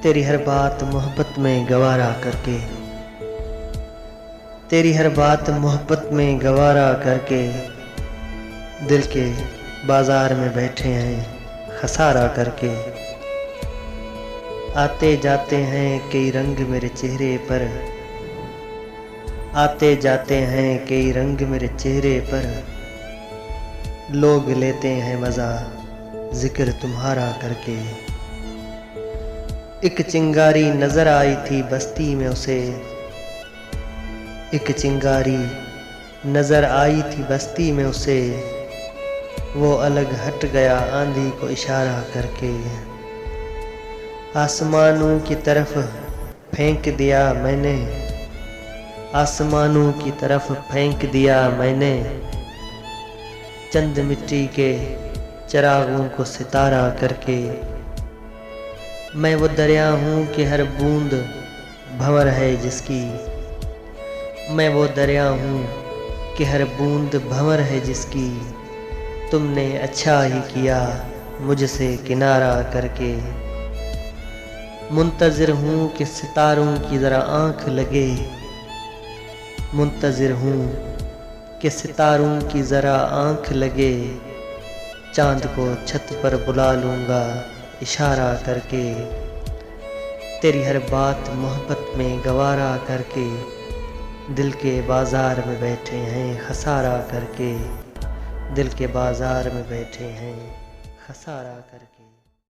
तेरी हर बात मोहब्बत में गवारा करके, तेरी हर बात मोहब्बत में गवारा करके दिल के बाजार में बैठे हैं खसारा करके। आते जाते हैं कई रंग मेरे चेहरे पर, आते जाते हैं कई रंग मेरे चेहरे पर, लोग लेते हैं मज़ा जिक्र तुम्हारा करके। एक चिंगारी नजर आई थी बस्ती में उसे, एक चिंगारी नजर आई थी बस्ती में उसे, वो अलग हट गया आंधी को इशारा करके। आसमानों की तरफ फेंक दिया मैंने, आसमानों की तरफ फेंक दिया मैंने, चंद मिट्टी के चिरागों को सितारा करके। मैं वो दरिया हूँ कि हर बूंद भंवर है जिसकी, मैं वो दरिया हूँ कि हर बूंद भंवर है जिसकी, तुमने अच्छा ही किया मुझसे किनारा करके। मुंतज़िर हूँ कि सितारों की ज़रा आँख लगे, मुंतज़िर हूँ कि सितारों की ज़रा आँख लगे, चाँद को छत पर बुला लूँगा इशारा करके। तेरी हर बात मोहब्बत में गवारा करके दिल के बाज़ार में बैठे हैं खसारा करके, दिल के बाज़ार में बैठे हैं खसारा करके।